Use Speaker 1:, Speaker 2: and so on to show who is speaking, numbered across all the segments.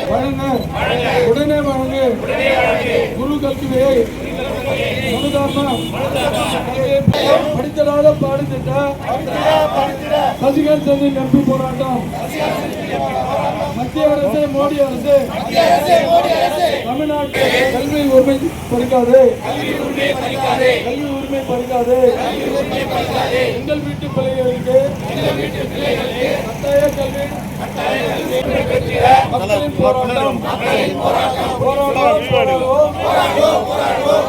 Speaker 1: உடனே வழங்கு. குரு கல்வியை படித்தடாத பாடுத்திட்ட சசிகலா செந்தில் எம்பி போராட்டம். மத்திய அரசு மோடி அரசு தமிழ்நாட்டு கல்வி உரிமை பறிக்காது. கல்வி உரிமை பறிக்காது. எங்கள் வீட்டு பிள்ளைகளுக்கு கட்டாய கல்வி மக்களின் போராட்டம்.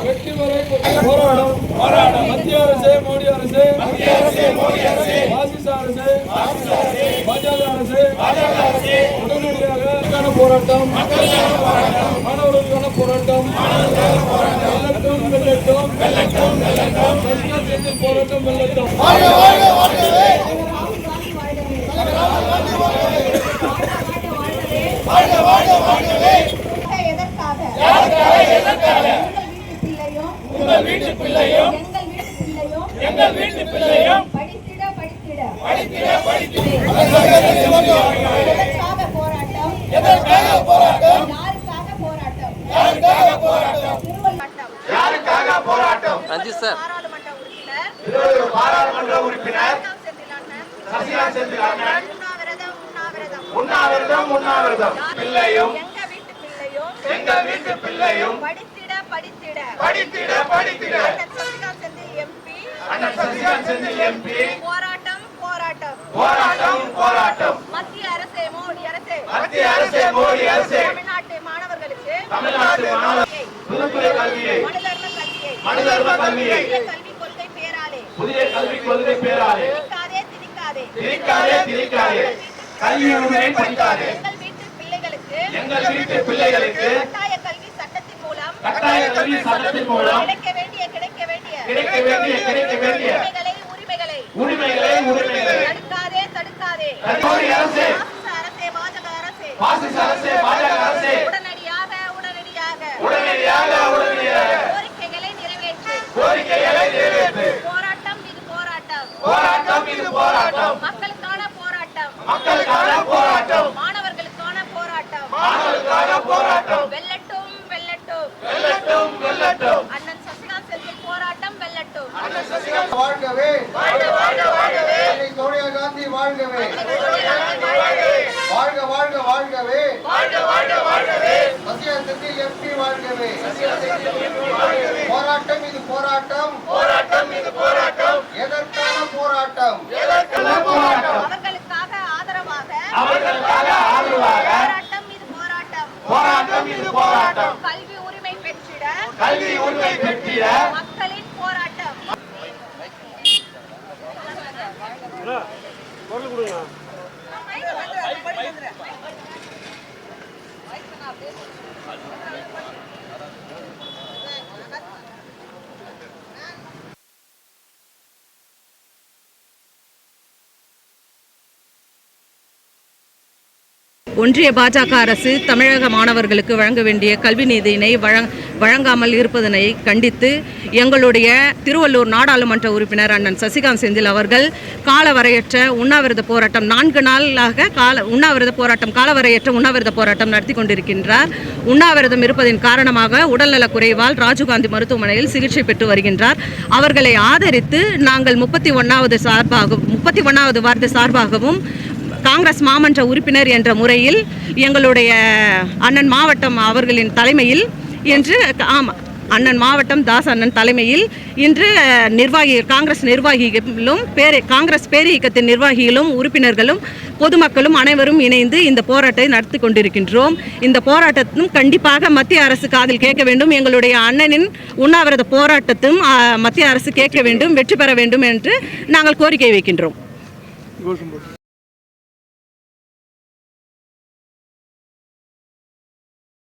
Speaker 1: வெற்றி வரை போராடும். மத்திய அரசு மோடி அரசு பாசிச அரசு பாஜக அரசு உடனடியாக போராட்டம். மாணவர்களுக்கான போராட்டம். போராட்டம் வெள்ளட்டும். உங்கள் வீட்டு பிள்ளையும் எங்கள் வீட்டு பிள்ளையும் படித்திட எதற்காக போராட்டம்? யாருக்காக போராட்டம்? ரஞ்சித் சார் பாராளுமன்ற உறுப்பினர் சசிகலா செந்தில் அண்ணன் உண்ணாவிரதம். பிள்ளையும் எங்கள் வீட்டு பிள்ளையும் படித்திட அண்ணன் சசிகலா செந்தில் எம்பி போராட்டம். மத்திய அரசே மோடி அரசே தமிழ்நாட்டு மாணவர்களுக்கு மனிதர்ம கல்வியை புதிய கல்விக் கொள்கை பேராலே திணிக்காதே. கல்வி உரிமையை பறிக்காதே. எங்கள் வீட்டு பிள்ளைகளுக்கு கட்டாய கல்வி சட்டத்தின் மூலம் கிடைக்க வேண்டிய உரிமைகளை தடுக்காதே. பாசிச அரசே பாஜக அரசே உடனடியாக கோரிக்கைகளை நிறைவேற்று. போராட்டம் இது போராட்டம். மக்களுக்கான போராட்டம். மாணவர்களுக்கான போராட்டம். வெல்லட்டும். அண்ணன் சசிகலா செந்தில் போராட்டம் வெல்லட்டும்.
Speaker 2: வாழ்கவே. சோனியா காந்தி வாழ்கவே. வாழ்கவே. சசிகலா செந்தில் எம்பி வாழ்கவே. போராட்டம் இது போராட்டம். எதற்கான போராட்டம்?
Speaker 1: அவர்களுக்காக ஆதரவாக போராட்டம் இது போராட்டம். கல்வி உரிமை பெற்றிட மக்களின் போராட்டம்.
Speaker 3: ஒன்றிய பாஜக அரசு தமிழக மாணவர்களுக்கு வழங்க வேண்டிய கல்வி நிதியினை வழங்காமல் இருப்பதனை கண்டித்து எங்களுடைய திருவள்ளூர் நாடாளுமன்ற உறுப்பினர் அண்ணன் சசிகலா செந்தில் அவர்கள் காலவரையற்ற உண்ணாவிரத போராட்டம் 4 நாளாக காலவரையற்ற உண்ணாவிரத போராட்டம் நடத்தி கொண்டிருக்கின்றார். உண்ணாவிரதம் இருப்பதன் காரணமாக உடல்நலக் குறைவால் ராஜீவ்காந்தி மருத்துவமனையில் சிகிச்சை பெற்று வருகின்றார். அவர்களை ஆதரித்து நாங்கள் 31வது வார்டு சார்பாகவும் காங்கிரஸ் மாமன்ற உறுப்பினர் என்ற முறையில் எங்களுடைய அண்ணன் மாவட்டம் அவர்களின் தலைமையில் அண்ணன் மாவட்டம் தாஸ் அண்ணன் தலைமையில் இன்று காங்கிரஸ் நிர்வாகிகளும் காங்கிரஸ் பேரியக்கத்தின் நிர்வாகிகளும் உறுப்பினர்களும் பொதுமக்களும் அனைவரும் இணைந்து இந்த போராட்டத்தை நடத்தி கொண்டிருக்கின்றோம். இந்த போராட்டத்தும் கண்டிப்பாக மத்திய அரசு காதில் கேட்க வேண்டும். எங்களுடைய அண்ணனின் உண்ணாவிரத போராட்டத்தும் மத்திய அரசு கேட்க வேண்டும், வெற்றி பெற வேண்டும் என்று நாங்கள் கோரிக்கை வைக்கின்றோம்.